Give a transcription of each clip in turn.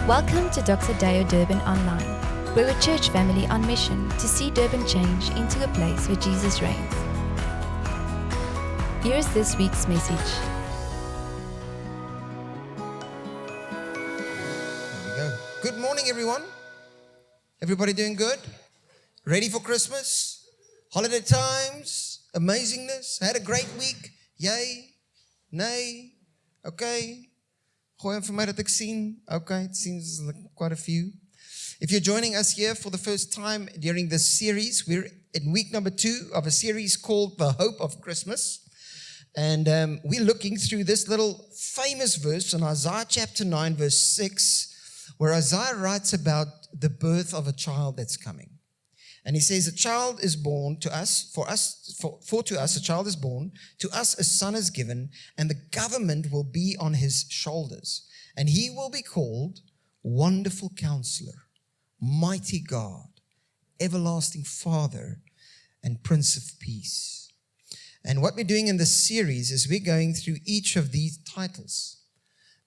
Welcome to DD Durban Online. We're a church family on mission to see Durban change into a place where Jesus reigns. Here is this week's message. There we go. Good morning, everyone. Everybody doing good? Ready for Christmas? Holiday times? Amazingness? Had a great week? Yay? Nay? Okay? Gooi vir my dat ek sien. Okay, it seems like quite a few. If you're joining us here for the first time during this series, we're in week number 2 of a series called The Hope of Christmas. And we're looking through this little famous verse in Isaiah chapter 9, verse 6, where Isaiah writes about the birth of a child that's coming. And he says, a child is born to us, for to us a child is born, to us a son is given, and the government will be on his shoulders. And he will be called Wonderful Counselor, Mighty God, Everlasting Father, and Prince of Peace. And what we're doing in this series is we're going through each of these titles.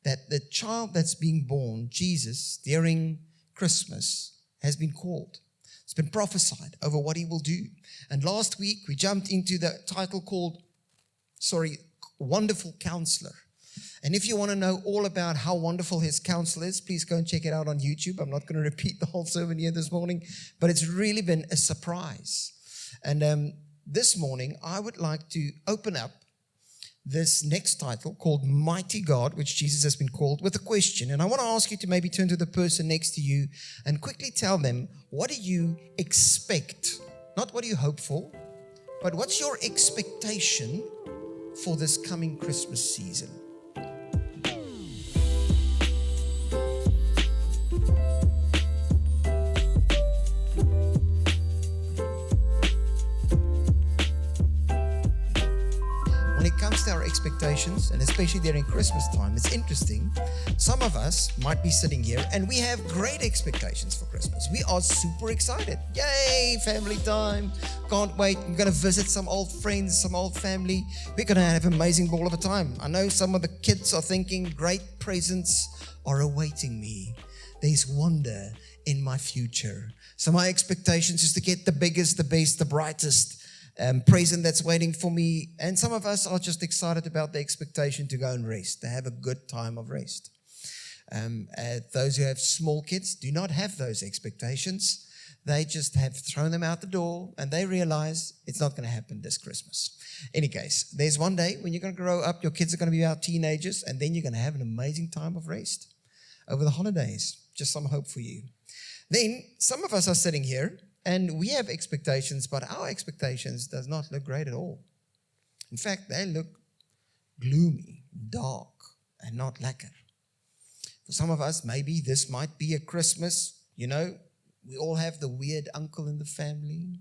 That the child that's being born, Jesus, during Christmas, has been called. It's been prophesied over what he will do. And last week, we jumped into the title called, Wonderful Counselor. And if you want to know all about how wonderful his counsel is, please go and check it out on YouTube. I'm not going to repeat the whole sermon here this morning, but it's really been a surprise. And this morning, I would like to open up this next title called Mighty God, which Jesus has been called, with a question. And I want to ask you to maybe turn to the person next to you and quickly tell them, what do you expect? Not what do you hope for, but what's your expectation for this coming Christmas season? When it comes to our expectations, and especially during Christmas time, it's interesting. Some of us might be sitting here and we have great expectations for Christmas. We are super excited. Yay, family time. Can't wait. I'm going to visit some old friends, some old family. We're going to have an amazing ball of a time. I know some of the kids are thinking great presents are awaiting me. There's wonder in my future. So my expectations is to get the biggest, the best, the brightest present that's waiting for me. And some of us are just excited about the expectation to go and rest, to have a good time of rest. Those who have small kids do not have those expectations. They just have thrown them out the door and they realize it's not going to happen this Christmas. In any case, there's one day when you're going to grow up, your kids are going to be our teenagers, and then you're going to have an amazing time of rest over the holidays. Just some hope for you. Then some of us are sitting here and we have expectations, but our expectations does not look great at all. In fact, they look gloomy, dark, and not lekker. For some of us, maybe this might be a Christmas. You know, we all have the weird uncle in the family.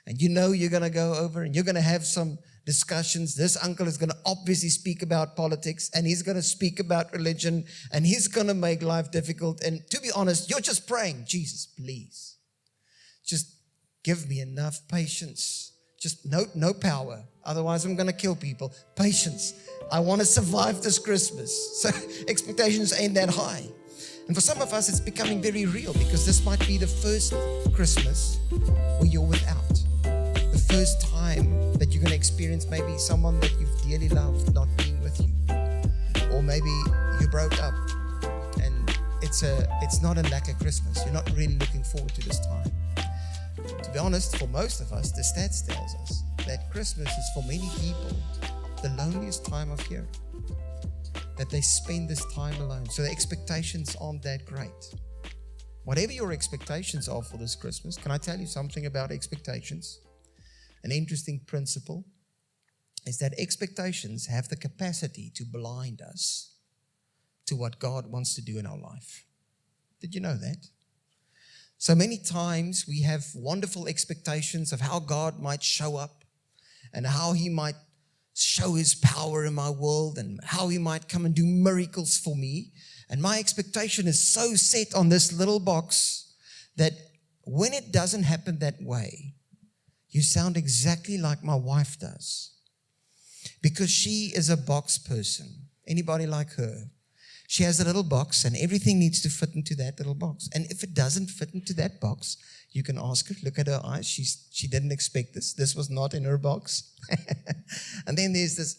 And you know you're going to go over and you're going to have some discussions. This uncle is going to obviously speak about politics, and he's going to speak about religion, and he's going to make life difficult. And to be honest, you're just praying, Jesus, please. Just give me enough patience. Just no power. Otherwise, I'm going to kill people. Patience. I want to survive this Christmas. So expectations ain't that high. And for some of us, it's becoming very real, because this might be the first Christmas where you're without. The first time that you're going to experience maybe someone that you've dearly loved not being with you. Or maybe you broke up and it's not a lekker Christmas. You're not really looking forward to this time. To be honest, for most of us, the stats tells us that Christmas is for many people the loneliest time of year. That they spend this time alone. So the expectations aren't that great. Whatever your expectations are for this Christmas, can I tell you something about expectations? An interesting principle is that expectations have the capacity to blind us to what God wants to do in our life. Did you know that? So many times we have wonderful expectations of how God might show up and how he might show his power in my world and how he might come and do miracles for me. And my expectation is so set on this little box that when it doesn't happen that way, you sound exactly like my wife does. Because she is a box person. Anybody like her? She has a little box, and everything needs to fit into that little box. And if it doesn't fit into that box, you can ask her, look at her eyes. She didn't expect this. This was not in her box. And then there's this,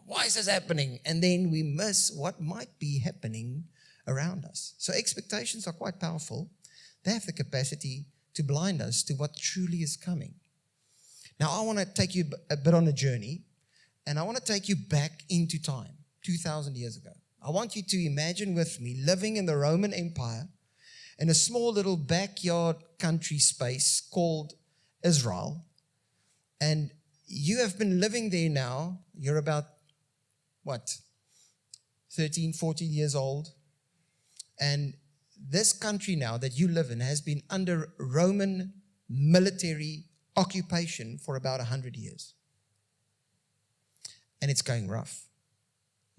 why is this happening? And then we miss what might be happening around us. So expectations are quite powerful. They have the capacity to blind us to what truly is coming. Now, I want to take you a bit on a journey, and I want to take you back into time, 2,000 years ago. I want you to imagine with me living in the Roman Empire in a small little backyard country space called Israel. And you have been living there now. You're about, 13, 14 years old. And this country now that you live in has been under Roman military occupation for about 100 years. And it's going rough.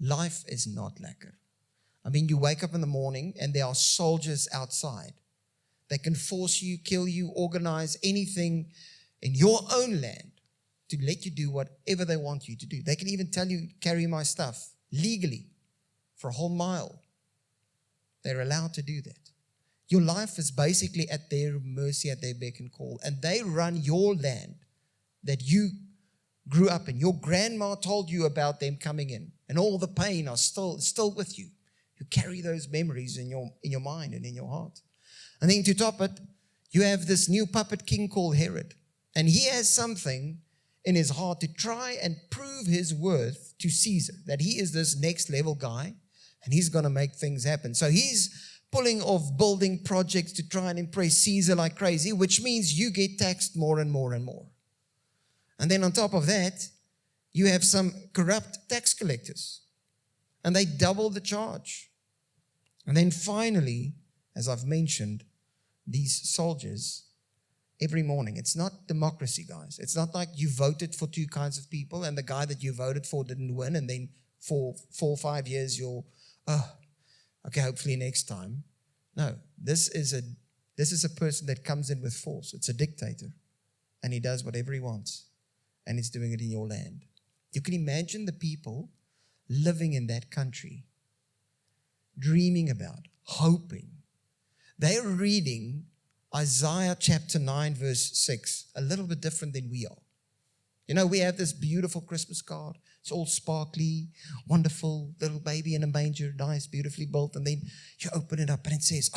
Life is not lekker. I mean, you wake up in the morning and there are soldiers outside. They can force you, kill you, organize anything in your own land to let you do whatever they want you to do. They can even tell you, carry my stuff legally for a whole mile. They're allowed to do that. Your life is basically at their mercy, at their beck and call. And they run your land that you grew up in. Your grandma told you about them coming in. And all the pain are still with you. You carry those memories in your mind and in your heart. And then to top it, you have this new puppet king called Herod. And he has something in his heart to try and prove his worth to Caesar, that he is this next level guy and he's going to make things happen. So he's pulling off building projects to try and impress Caesar like crazy, which means you get taxed more and more and more. And then on top of that, you have some corrupt tax collectors, and they double the charge. And then finally, as I've mentioned, these soldiers, every morning, it's not democracy, guys. It's not like you voted for two kinds of people, and the guy that you voted for didn't win, and then for 4 or 5 years, okay, hopefully next time. No, this is a person that comes in with force. It's a dictator, and he does whatever he wants, and he's doing it in your land. You can imagine the people living in that country, dreaming about, hoping. They are reading Isaiah chapter 9, verse 6, a little bit different than we are. You know, we have this beautiful Christmas card. It's all sparkly, wonderful, little baby in a manger, nice, beautifully built. And then you open it up and it says,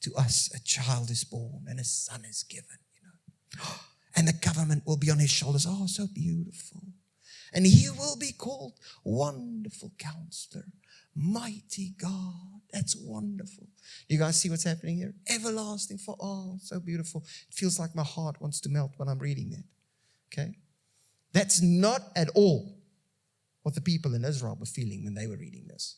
to us a child is born and a son is given. And the government will be on his shoulders. Oh, so beautiful. And he will be called Wonderful Counselor, Mighty God. That's wonderful. Do you guys see what's happening here? Everlasting for all. So beautiful. It feels like my heart wants to melt when I'm reading that. Okay? That's not at all what the people in Israel were feeling when they were reading this.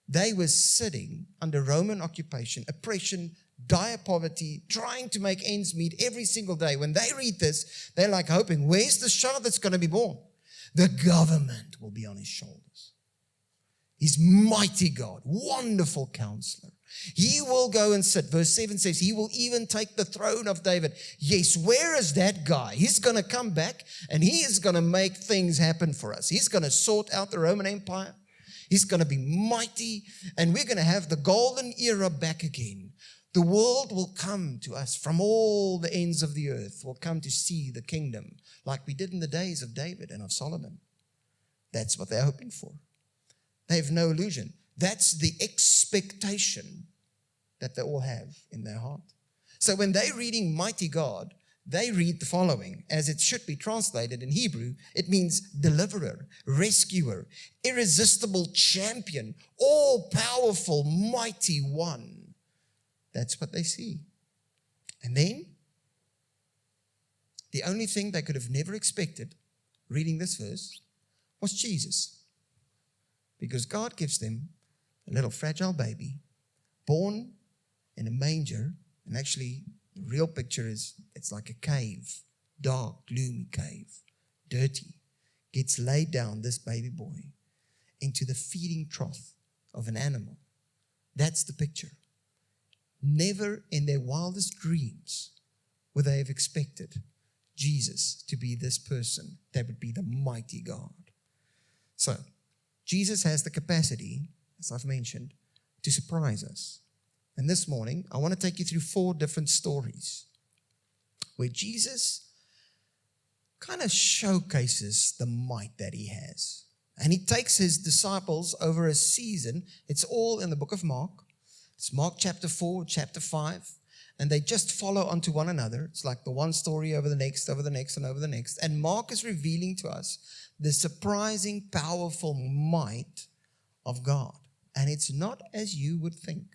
They were sitting under Roman occupation, oppression, dire poverty, trying to make ends meet every single day. When they read this, they're like hoping, where's the child that's going to be born? The government will be on his shoulders. He's mighty God, wonderful counselor. He will go and sit. Verse 7 says, he will even take the throne of David. Yes, where is that guy? He's going to come back and he is going to make things happen for us. He's going to sort out the Roman Empire. He's going to be mighty and we're going to have the golden era back again. The world will come to us from all the ends of the earth, will come to see the kingdom like we did in the days of David and of Solomon. That's what they're hoping for. They have no illusion. That's the expectation that they all have in their heart. So when they're reading Mighty God, they read the following, as it should be translated in Hebrew. It means deliverer, rescuer, irresistible champion, all-powerful, mighty one. That's what they see. And then, the only thing they could have never expected, reading this verse, was Jesus. Because God gives them a little fragile baby, born in a manger, and actually, the real picture is, it's like a cave, dark, gloomy cave, dirty. Gets laid down, this baby boy, into the feeding trough of an animal. That's the picture. Never in their wildest dreams would they have expected Jesus to be this person that would be the mighty God. So, Jesus has the capacity as I've mentioned, to surprise us. And this morning, I want to take you through 4 different stories where Jesus kind of showcases the might that he has. And he takes his disciples over a season. It's all in the book of Mark. It's Mark chapter 4, chapter 5. And they just follow onto one another. It's like the one story over the next, over the next, and over the next. And Mark is revealing to us the surprising, powerful might of God. And it's not as you would think.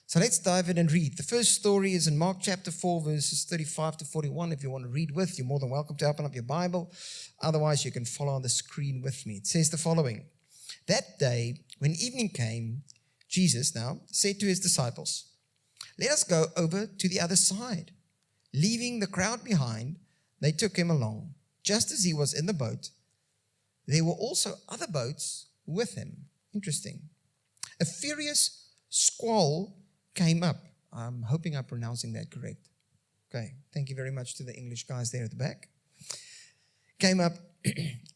So let's dive in and read. The first story is in Mark chapter 4, verses 35 to 41. If you want to read with, you're more than welcome to open up your Bible. Otherwise, you can follow on the screen with me. It says the following. That day, when evening came, Jesus now said to his disciples, "Let us go over to the other side." Leaving the crowd behind, they took him along. Just as he was in the boat, there were also other boats with him. Interesting. A furious squall came up. I'm hoping I'm pronouncing that correct. Okay, thank you very much to the English guys there at the back. Came up,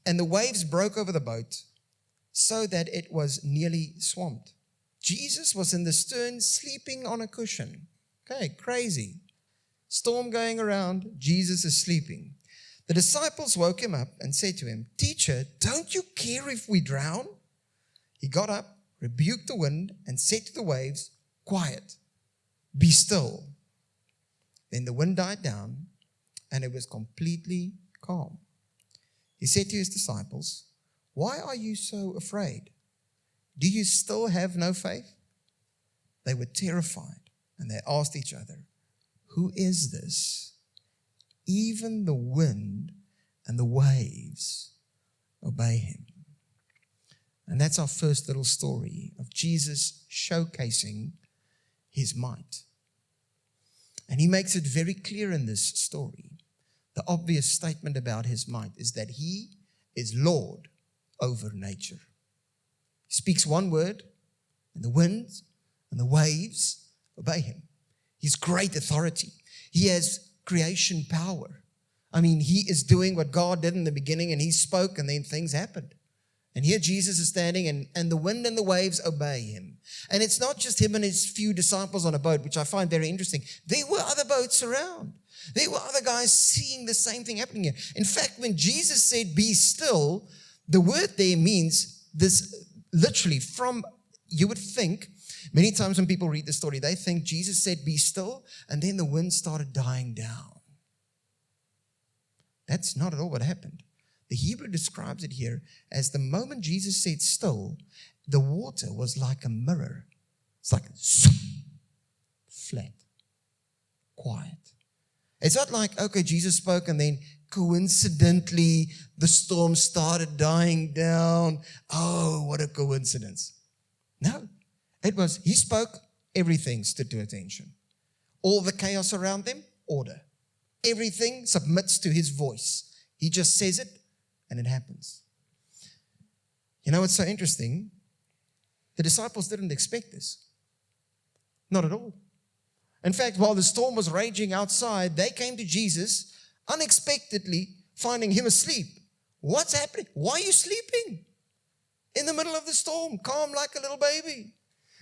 and the waves broke over the boat so that it was nearly swamped. Jesus was in the stern sleeping on a cushion. Okay, crazy. Storm going around, Jesus is sleeping. The disciples woke him up and said to him, "Teacher, don't you care if we drown?" He got up, rebuked the wind, and said to the waves, "Quiet, be still." Then the wind died down, and it was completely calm. He said to his disciples, "Why are you so afraid? Do you still have no faith?" They were terrified, and they asked each other, "Who is this? Even the wind and the waves obey him." And that's our first little story of Jesus showcasing his might. And he makes it very clear in this story. The obvious statement about his might is that he is Lord over nature. He speaks one word, and the winds and the waves obey him. He's great authority. He has creation power. I mean, he is doing what God did in the beginning, and he spoke, and then things happened. And here Jesus is standing, and the wind and the waves obey him. And it's not just him and his few disciples on a boat, which I find very interesting. There were other boats around. There were other guys seeing the same thing happening here. In fact, when Jesus said, "Be still," the word there means this literally from, you would think, many times when people read the story, they think Jesus said, "Be still," and then the wind started dying down. That's not at all what happened. The Hebrew describes it here as the moment Jesus said still, the water was like a mirror. It's like flat, quiet. It's not like, okay, Jesus spoke and then coincidentally the storm started dying down. Oh, what a coincidence. No, it was, he spoke, everything stood to attention. All the chaos around them, order. Everything submits to his voice. He just says it, and it happens. You know, it's so interesting. The disciples didn't expect this. Not at all. In fact, while the storm was raging outside, they came to Jesus unexpectedly, finding him asleep. What's happening? Why are you sleeping? In the middle of the storm, calm like a little baby.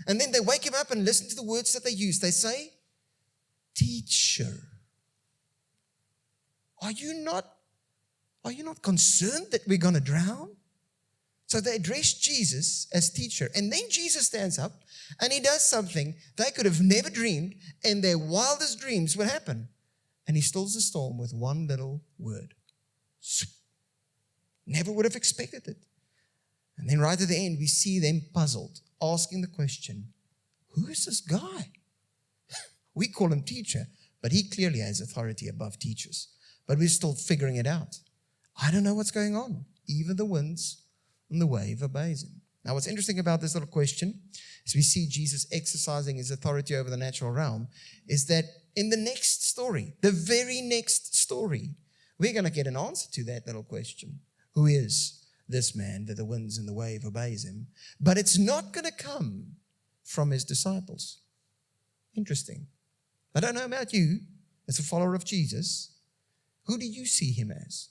And then they wake him up and listen to the words that they use. They say, "Teacher, are you not concerned that we're going to drown?" So they address Jesus as teacher. And then Jesus stands up and he does something they could have never dreamed in their wildest dreams would happen. And he stills the storm with one little word. Never would have expected it. And then right at the end, we see them puzzled, asking the question, who is this guy? We call him teacher, but he clearly has authority above teachers. But we're still figuring it out. I don't know what's going on. Even the winds and the wave obeys him. Now, what's interesting about this little question, as we see Jesus exercising his authority over the natural realm, is that in the next story, the very next story, we're going to get an answer to that little question. Who is this man that the winds and the wave obeys him? But it's not going to come from his disciples. Interesting. I don't know about you, as a follower of Jesus, who do you see him as?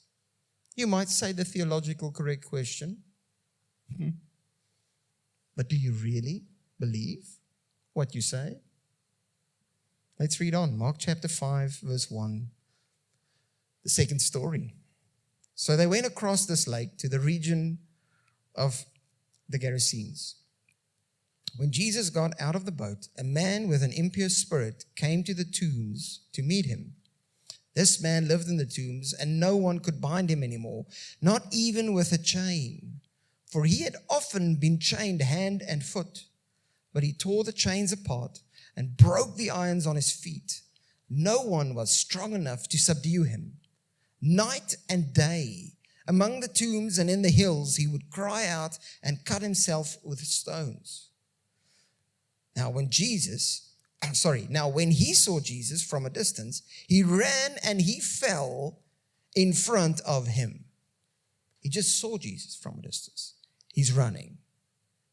You might say the theological correct question. But do you really believe what you say? Let's read on. Mark chapter 5, verse 1. The second story. So they went across this lake to the region of the Gerasenes. When Jesus got out of the boat, a man with an impure spirit came to the tombs to meet him. This man lived in the tombs, and no one could bind him anymore, not even with a chain, for he had often been chained hand and foot. But he tore the chains apart and broke the irons on his feet. No one was strong enough to subdue him. Night and day, among the tombs and in the hills, he would cry out and cut himself with stones. Now when he saw Jesus from a distance, he ran and he fell in front of him. He just saw Jesus from a distance. He's running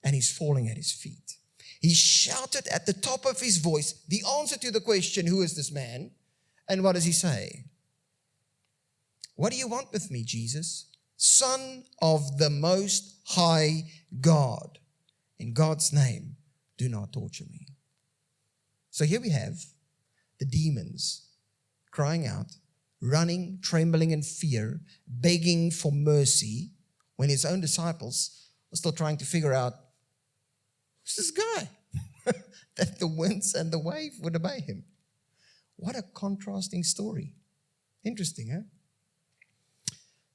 and he's falling at his feet. He shouted at the top of his voice the answer to the question, who is this man? And what does he say? What do you want with me, Jesus? Son of the Most High God. In God's name, do not torture me. So here we have the demons crying out, running, trembling in fear, begging for mercy, when his own disciples are still trying to figure out, who's this guy? That the winds and the wave would obey him. What a contrasting story. Interesting, huh?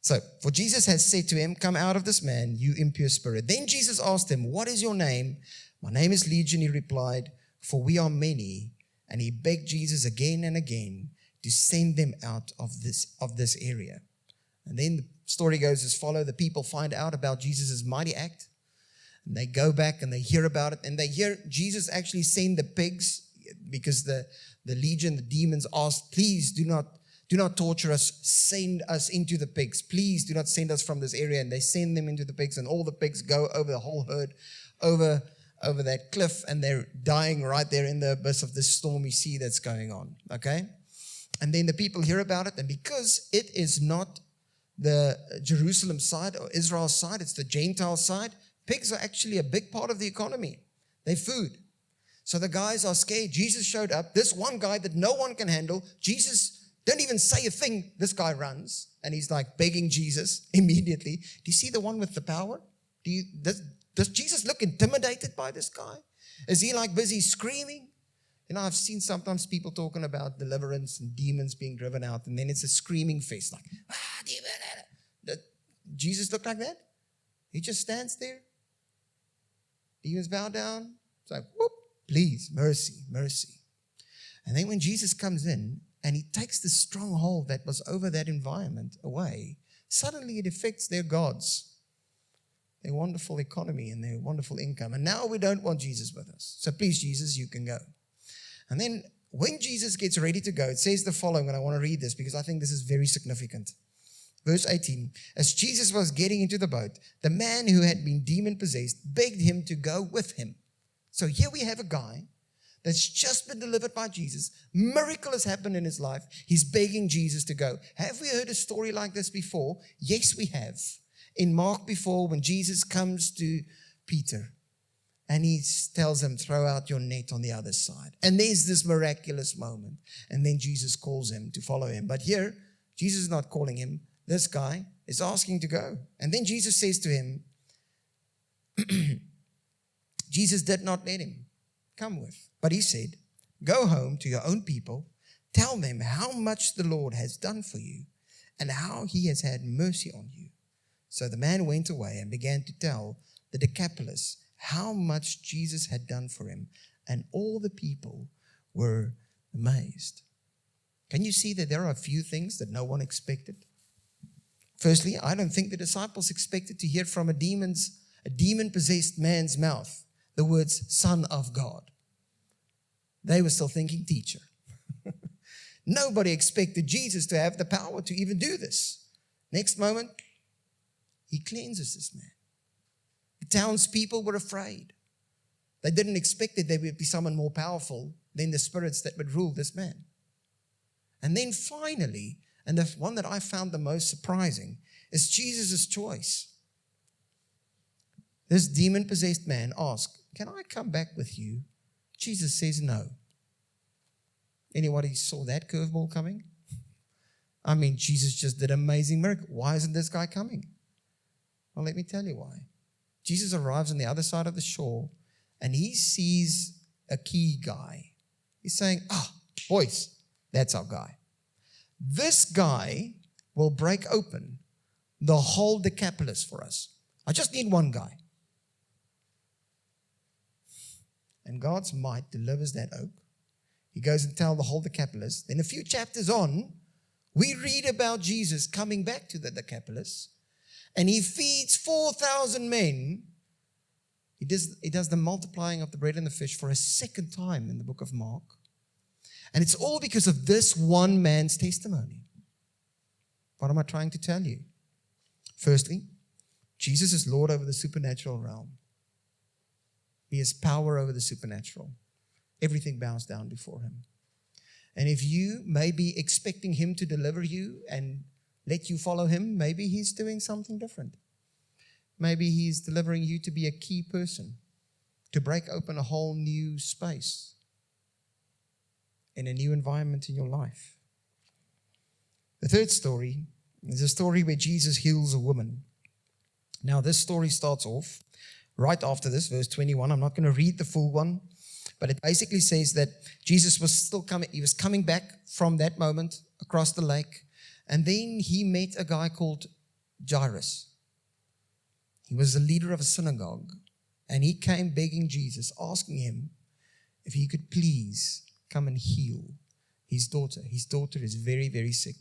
So, for Jesus has said to him, come out of this man, you impure spirit. Then Jesus asked him, what is your name? My name is Legion, he replied, for we are many. And he begged Jesus again and again to send them out of this area. And then the story goes as follows. The people find out about Jesus' mighty act. And they go back and they hear about it. And they hear Jesus actually send the pigs, because the legion, the demons asked, please do not torture us. Send us into the pigs. Please do not send us from this area. And they send them into the pigs, and all the pigs go over the whole herd, over that cliff, and they're dying right there in the abyss of this stormy sea that's going on. Okay? And then the people hear about it, and because it is not the Jerusalem side or Israel side, it's the Gentile side, pigs are actually a big part of the economy. They're food. So the guys are scared. Jesus showed up. This one guy that no one can handle, Jesus don't even say a thing. This guy runs, and he's like begging Jesus immediately. Do you see the one with the power? Does Jesus look intimidated by this guy? Is he like busy screaming? You know, I've seen sometimes people talking about deliverance and demons being driven out, and then it's a screaming fest, like, demon. Did Jesus look like that? He just stands there. Demons bow down. It's like, whoop, please, mercy, mercy. And then when Jesus comes in and he takes the stronghold that was over that environment away, suddenly it affects their gods, their wonderful economy and their wonderful income. And now we don't want Jesus with us. So please, Jesus, you can go. And then when Jesus gets ready to go, it says the following, and I want to read this because I think this is very significant. Verse 18, as Jesus was getting into the boat, the man who had been demon-possessed begged him to go with him. So here we have a guy that's just been delivered by Jesus. Miracle has happened in his life. He's begging Jesus to go. Have we heard a story like this before? Yes, we have. In Mark before, when Jesus comes to Peter and he tells him, throw out your net on the other side. And there's this miraculous moment. And then Jesus calls him to follow him. But here, Jesus is not calling him. This guy is asking to go. And then Jesus says to him, Jesus did not let him come with. But he said, go home to your own people, tell them how much the Lord has done for you and how he has had mercy on you. So the man went away and began to tell the Decapolis how much Jesus had done for him. And all the people were amazed. Can you see that there are a few things that no one expected? Firstly, I don't think the disciples expected to hear from a demon-possessed man's mouth the words, Son of God. They were still thinking, teacher. Nobody expected Jesus to have the power to even do this. Next moment, he cleanses this man. The townspeople were afraid. They didn't expect that there would be someone more powerful than the spirits that would rule this man. And then finally, and the one that I found the most surprising, is Jesus' choice. This demon-possessed man asks, can I come back with you? Jesus says no. Anybody saw that curveball coming? I mean, Jesus just did an amazing miracle. Why isn't this guy coming? Well, let me tell you why. Jesus arrives on the other side of the shore, and he sees a key guy. He's saying, boys, that's our guy. This guy will break open the whole Decapolis for us. I just need one guy. And God's might delivers that oak. He goes and tells the whole Decapolis. Then a few chapters on, we read about Jesus coming back to the Decapolis, and he feeds 4,000 men. He does the multiplying of the bread and the fish for a second time in the book of Mark. And it's all because of this one man's testimony. What am I trying to tell you? Firstly, Jesus is Lord over the supernatural realm. He has power over the supernatural. Everything bows down before him. And if you may be expecting him to deliver you and let you follow him, maybe he's doing something different. Maybe he's delivering you to be a key person, to break open a whole new space in a new environment in your life. The third story is a story where Jesus heals a woman. Now, this story starts off right after this, verse 21. I'm not going to read the full one, but it basically says that Jesus was still coming. He was coming back from that moment across the lake, and then he met a guy called Jairus. He was the leader of a synagogue, and he came begging Jesus, asking him if he could please come and heal his daughter. His daughter is very, very sick.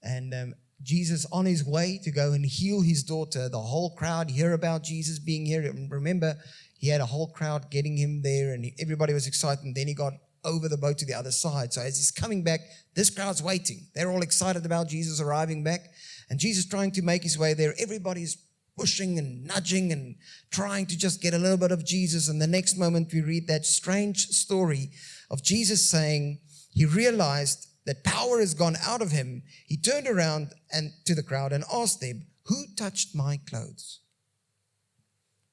And Jesus, on his way to go and heal his daughter, the whole crowd hear about Jesus being here. And remember, he had a whole crowd getting him there, and everybody was excited. And then he got over the boat to the other side. So as he's coming back, this crowd's waiting. They're all excited about Jesus arriving back. And Jesus trying to make his way there. Everybody's pushing and nudging and trying to just get a little bit of Jesus. And the next moment we read that strange story of Jesus saying he realized that power has gone out of him. He turned around and to the crowd and asked them, who touched my clothes?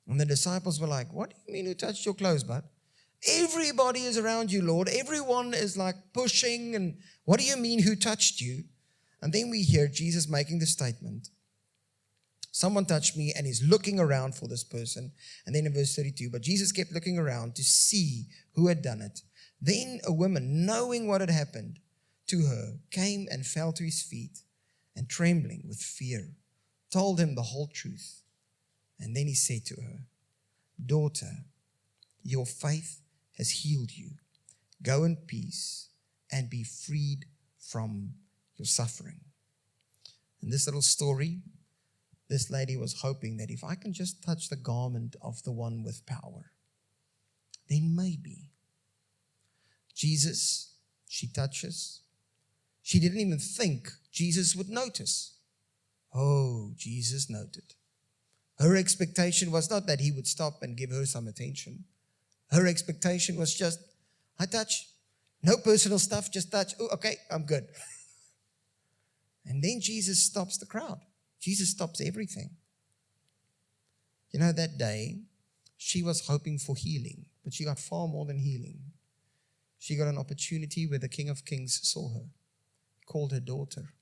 And the disciples were like, what do you mean who touched your clothes, bud? Everybody is around you, Lord. Everyone is like pushing. And what do you mean who touched you? And then we hear Jesus making the statement, someone touched me, and he's looking around for this person. And then in verse 32, but Jesus kept looking around to see who had done it. Then a woman, knowing what had happened to her, came and fell to his feet, and trembling with fear, told him the whole truth. And then he said to her, daughter, your faith has healed you. Go in peace and be freed from your suffering. In this little story, this lady was hoping that if I can just touch the garment of the one with power, then maybe Jesus, she touches. She didn't even think Jesus would notice. Oh, Jesus noted. Her expectation was not that he would stop and give her some attention. Her expectation was just, I touch. No personal stuff, just touch. Oh, okay, I'm good. And then Jesus stops the crowd. Jesus stops everything. You know, that day, she was hoping for healing, but she got far more than healing. She got an opportunity where the King of Kings saw her, called her daughter,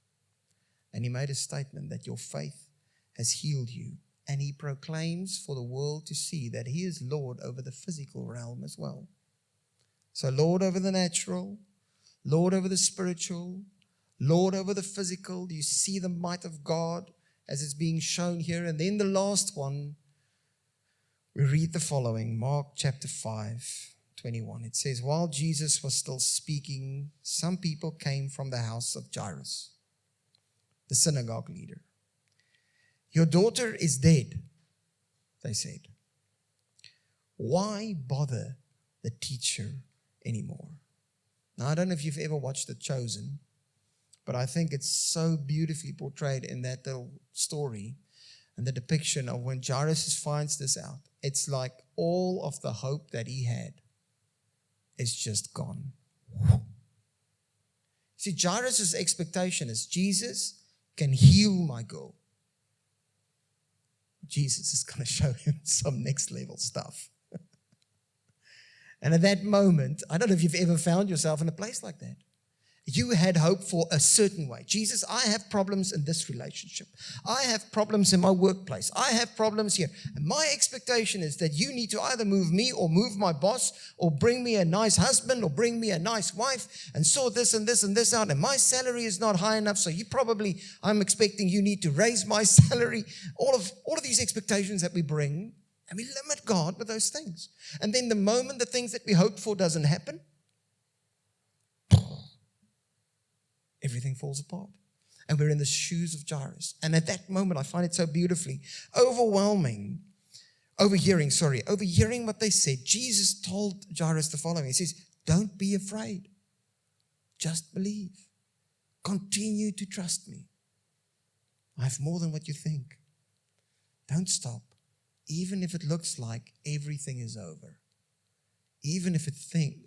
and he made a statement that your faith has healed you. And he proclaims for the world to see that he is Lord over the physical realm as well. So Lord over the natural, Lord over the spiritual, Lord over the physical. You see the might of God as it's being shown here. And then the last one, we read the following, Mark chapter 5:21. It says, while Jesus was still speaking, some people came from the house of Jairus, the synagogue leader. Your daughter is dead, they said. Why bother the teacher anymore? Now, I don't know if you've ever watched The Chosen, but I think it's so beautifully portrayed in that little story and the depiction of when Jairus finds this out. It's like all of the hope that he had is just gone. See, Jairus' expectation is Jesus can heal my girl. Jesus is going to show him some next level stuff. And at that moment, I don't know if you've ever found yourself in a place like that. You had hope for a certain way. Jesus, I have problems in this relationship. I have problems in my workplace. I have problems here. And my expectation is that you need to either move me or move my boss or bring me a nice husband or bring me a nice wife and sort this and this and this out. And my salary is not high enough, so I'm expecting you need to raise my salary. All of these expectations that we bring, and we limit God with those things. And then the moment the things that we hoped for doesn't happen, everything falls apart. And we're in the shoes of Jairus. And at that moment, I find it so beautifully overhearing what they said. Jesus told Jairus the following. He says, don't be afraid. Just believe. Continue to trust me. I have more than what you think. Don't stop. Even if it looks like everything is over. Even if it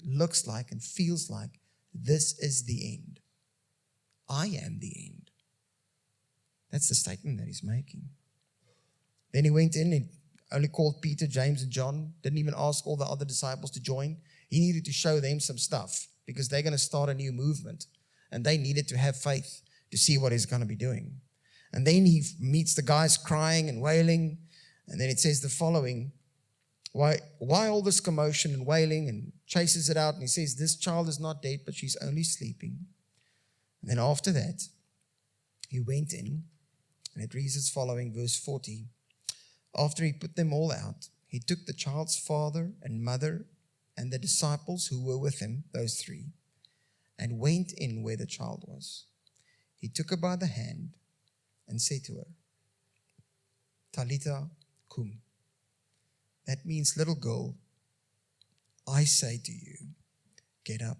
looks like and feels like this is the end. I am the end. That's the statement that he's making. Then he went in and only called Peter, James, and John. Didn't even ask all the other disciples to join. He needed to show them some stuff because they're going to start a new movement. And they needed to have faith to see what he's going to be doing. And then he meets the guys crying and wailing. And then it says the following. Why all this commotion and wailing, and chases it out. And he says, this child is not dead, but she's only sleeping. And then after that, he went in, and it reads as following, verse 40. After he put them all out, he took the child's father and mother and the disciples who were with him, those three, and went in where the child was. He took her by the hand and said to her, Talitha cum. That means, little girl, I say to you, get up.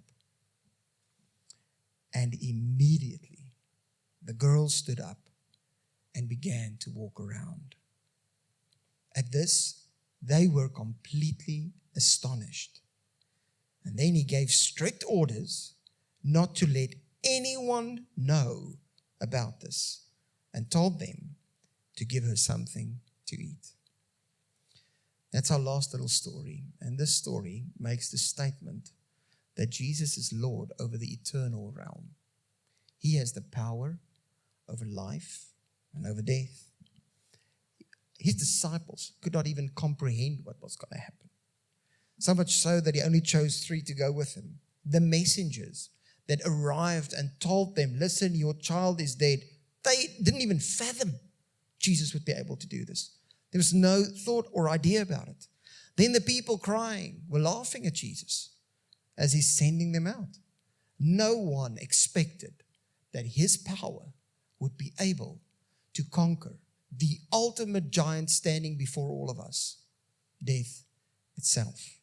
And immediately the girl stood up and began to walk around. At this, they were completely astonished. And then he gave strict orders not to let anyone know about this and told them to give her something to eat. That's our last little story. And this story makes the statement that Jesus is Lord over the eternal realm. He has the power over life and over death. His disciples could not even comprehend what was going to happen. So much so that he only chose 3 to go with him. The messengers that arrived and told them, listen, your child is dead. They didn't even fathom Jesus would be able to do this. There was no thought or idea about it. Then the people crying were laughing at Jesus as he's sending them out. No one expected that his power would be able to conquer the ultimate giant standing before all of us, death itself.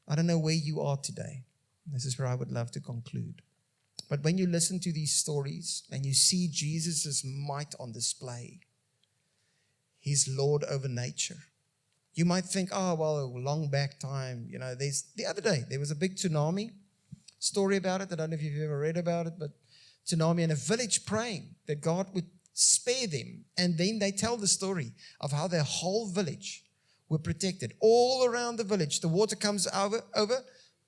I don't know where you are today. This is where I would love to conclude. But when you listen to these stories and you see Jesus' might on display, he's Lord over nature. You might think, oh, well, a long back time, the other day, there was a big tsunami story about it. I don't know if you've ever read about it, but tsunami and a village praying that God would spare them. And then they tell the story of how their whole village were protected. All around the village, the water comes over,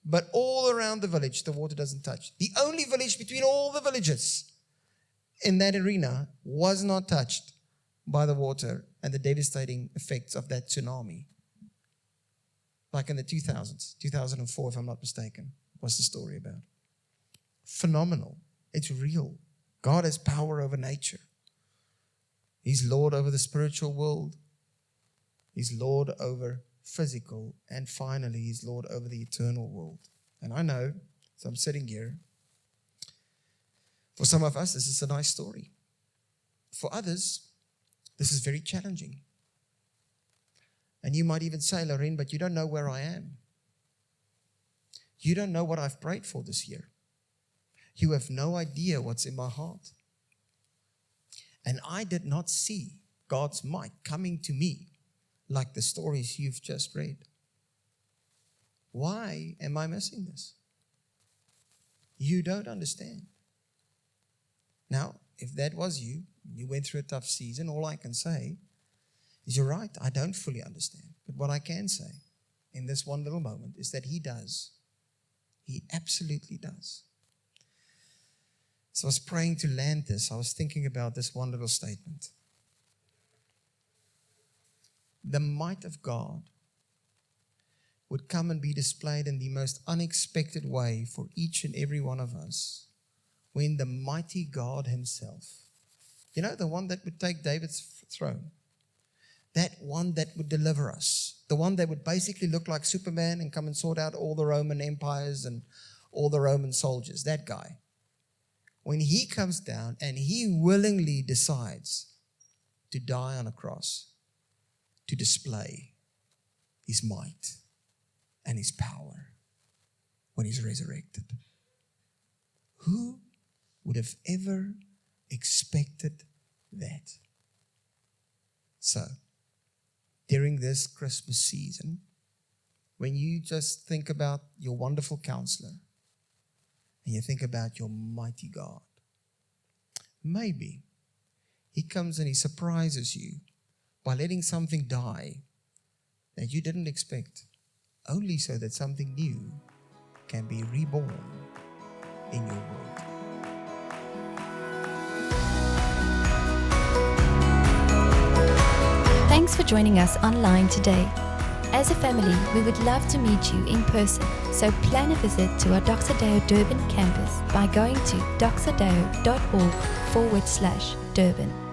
but all around the village, the water doesn't touch. The only village between all the villages in that arena was not touched by the water and the devastating effects of that tsunami. Like in the 2000s, 2004, if I'm not mistaken, was the story about. Phenomenal. It's real. God has power over nature. He's Lord over the spiritual world. He's Lord over physical. And finally, He's Lord over the eternal world. And I know, so I'm sitting here, for some of us, this is a nice story. For others, this is very challenging. And you might even say, Lorraine, but you don't know where I am. You don't know what I've prayed for this year. You have no idea what's in my heart. And I did not see God's might coming to me like the stories you've just read. Why am I missing this? You don't understand. Now, if that was you, You went through a tough season. All I can say is you're right. I don't fully understand. But what I can say in this one little moment is that He does. He absolutely does. So I was praying to land this. I was thinking about this one little statement. The might of God would come and be displayed in the most unexpected way for each and every one of us when the mighty God Himself, the one that would take David's throne, that one that would deliver us, the one that would basically look like Superman and come and sort out all the Roman empires and all the Roman soldiers, that guy. When He comes down and He willingly decides to die on a cross, to display His might and His power when He's resurrected. Who would have ever expected that? So, during this Christmas season, when you just think about your wonderful counselor and you think about your mighty God, maybe He comes and He surprises you by letting something die that you didn't expect, only so that something new can be reborn in your world. Thanks for joining us online today. As a family, we would love to meet you in person, so plan a visit to our DD Durban campus by going to doxadeo.org/Durban.